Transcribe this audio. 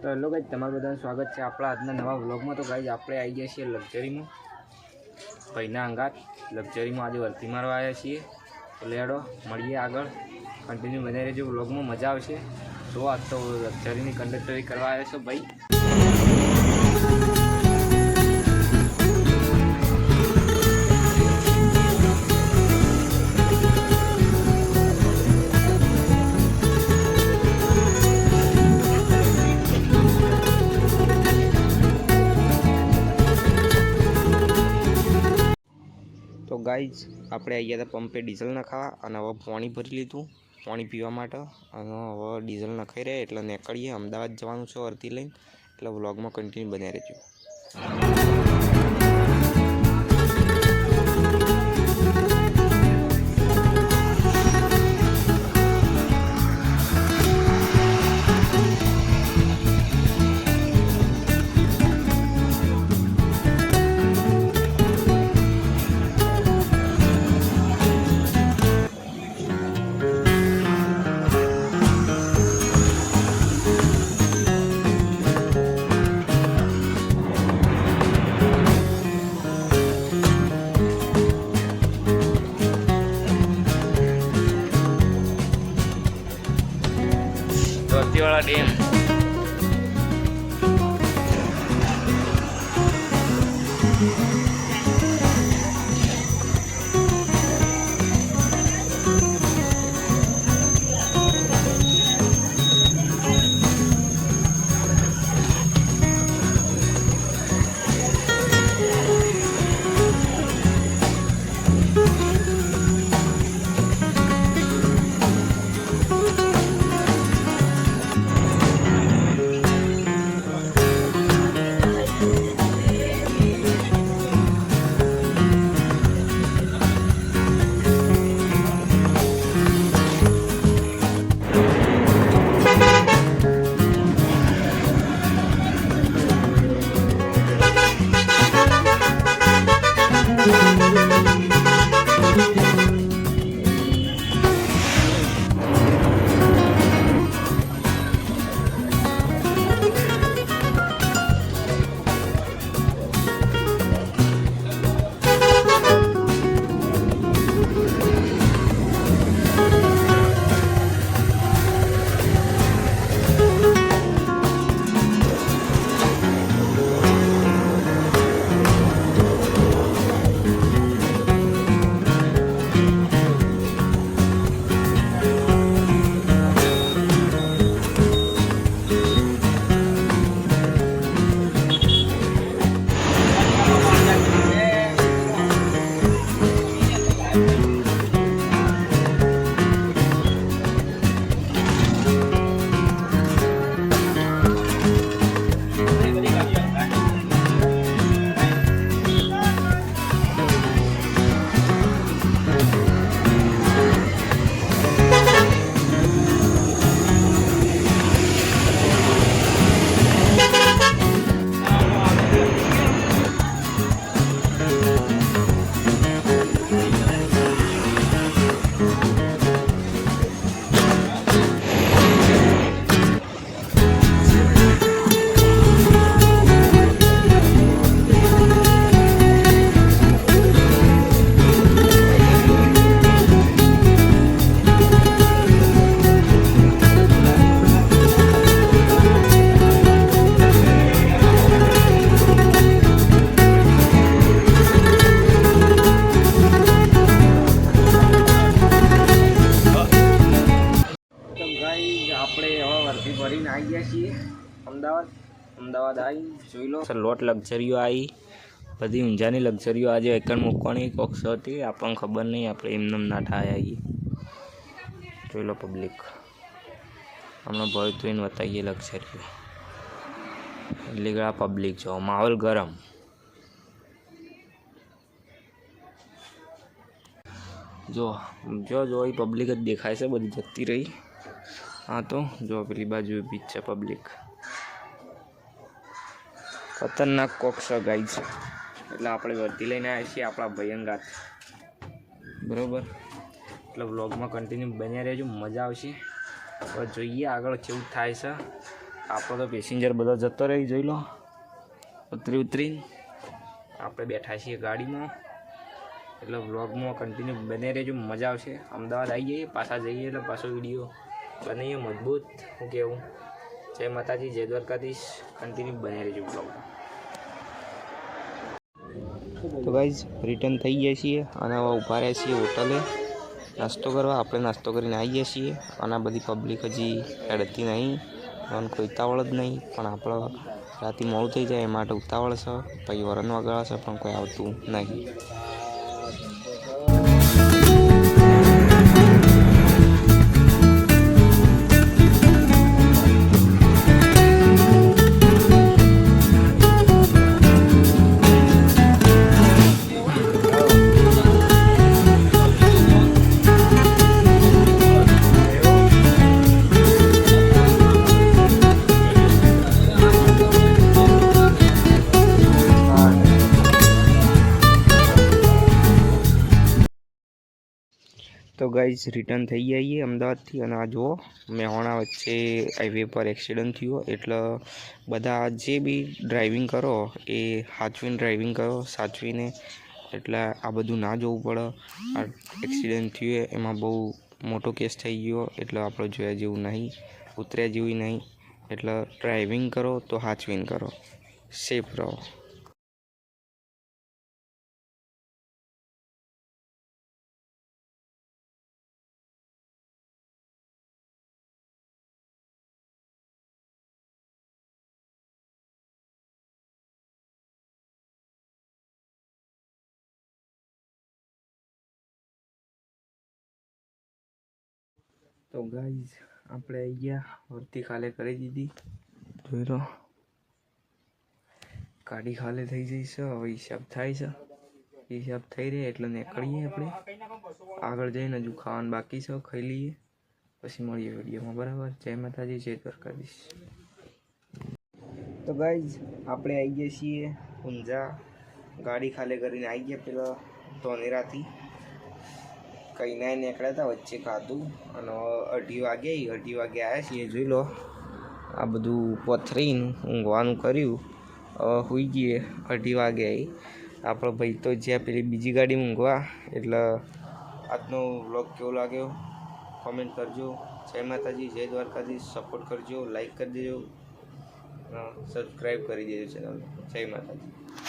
तो hello guys तमाम बधाने स्वागत है अपना आज नवा व्लॉग में। तो गाइज आप आई गए छे लग्जरी में भाईना अंगात लग्जरी में आज वर्ती मारवा आया छे। तो लेडो मळीए आगळ कंटिन्यू बने रहो व्लॉग में मजा आवशे। तो आज तो लग्जरी कंडक्टरी करवा आया छो भाई। तो गाइज આપણે આવી ગયા હતા પંપે ડીઝલ નખાવા અને હવે પાણી ભરી લીધું પાણી પીવા માટે અને હવે ડીઝલ નખાઈ રહ્યા એટલે નીકળીએ અમદાવાદ જવાનું છે વર્તી લઈને એટલે વ્લોગમાં કન્ટિન્યુ બન્યા રહેજો। वाला डैम भरीने आई गया छे अमदावाद। अमदावाद आई જોઈ લો લોટ લક્ઝરીઓ આવી બધી ઊંઝાની લક્ઝરીઓ આજે એકણ મૂકવાની કોક્સ હતી આપણને ખબર નહીં આપણે એમને ના ઠાય આવીએ। જોઈ લો પબ્લિક હમણાં ભય થઈને બતાવીએ લક્ઝરીઓ લીગડા પબ્લિક જો માહોલ ગરમ જો જો જો એ પબ્લિક જ દેખાય છે બધી જતી રહી। हाँ तो जो पेली बाजू बीच है पब्लिक खतरनाक कोक्स गाइज એટલે આપણે વર્તી લઈને આવ્યા છીએ આપણા ભયંગાત બરોબર। એટલે વ્લોગમાં કન્ટિન્યુ બન્યા રહેજો મજા આવશે। હવે જોઈએ આગળ કેવું થાય છે। આપણો તો પેસેન્જર બધો જતો રહી, જોઈ લો. ઉતરીને આપણે બેઠા છીએ ગાડીમાં. એટલે વ્લોગમાં કન્ટિન્યુ બને રહેજો, મજા આવશે. અમદાવાદ આવી જઈએ, પાછા જઈએ એટલે પાછો વિડીયો બનાવીએ મજબૂત. હું કહેવું, જય માતાજી, જય દ્વારકાધીશ. કન્ટિન્યુ બને રહેજો વ્લોગમાં. તો ગાઈઝ રિટર્ન થઈ ગયા છીએ અને હવે ઊભા રહ્યા છીએ હોટલે નાસ્તો કરવા. આપણે નાસ્તો કરીને આવી ગયા છીએ અને આ બધી પબ્લિક હજી હેડતી નહીં અને કોઈ ઉતાવળ જ નહીં. પણ આપણે રાતે મોડું થઈ જાય એ માટે ઉતાવળ છે. પછી વરણ વગાડે છે પણ કોઈ આવતું નહીં. તો ગાઈઝ રિટર્ન થઈ જઈએ અમદાવાદથી અને આ જુઓ મેહોણા વચ્ચે હાઈવે પર એક્સિડન્ટ થયો. એટલે બધા જે બી ડ્રાઇવિંગ કરો એ સાચવીને ડ્રાઇવિંગ કરો, સાચવીને. એટલે આ બધું ના જોવું પડે. આ એક્સિડન્ટ થયું એમાં બહુ મોટો કેસ થઈ ગયો એટલે આપણે જોયા જેવું નહીં, ઉતર્યા જેવું નહીં. એટલે ડ્રાઇવિંગ કરો તો સાચવીને કરો, સેફ રહો. તો ગાઈઝ આપણે આવી ગયા, વર્તી ખાલે કરી દીધી. જોઈ લો ગાડી ખાલી થઈ જઈ છે. હવે હિસાબ થાય છે, હિસાબ થઈ રહે એટલે નીકળીએ આપણે આગળ જઈને. હજુ ખાવાનું બાકી છે, ખાઈ લઈએ પછી મળીએ વિડીયોમાં. બરાબર, જય માતાજી, જય દ્વારકાધીશ. તો ગાઈઝ આપણે આવી ગયા છીએ ઊંઝા. ગાડી ખાલી કરીને આવી ગયા પેલા ધોનેરાથી. કંઈ ના નીકળ્યા હતા, વચ્ચે ખાધું અને 2:30 વાગે આવ્યા છીએ. જોઈ લો આ બધું પથરીનું ઊંઘવાનું કર્યું. હવે સૂઈ ગઈએ, 2:30 વાગે આવી. આપણો ભાઈ તો જ્યાં પેલી બીજી ગાડી ઊંઘવા. એટલે આજનો વ્લોગ કેવો લાગ્યો કોમેન્ટ કરજો. જય માતાજી, જય દ્વારકાધીશ. સપોર્ટ કરજો, લાઈક કરી દેજો, સબસ્ક્રાઈબ કરી દેજો ચેનલ. જય માતાજી.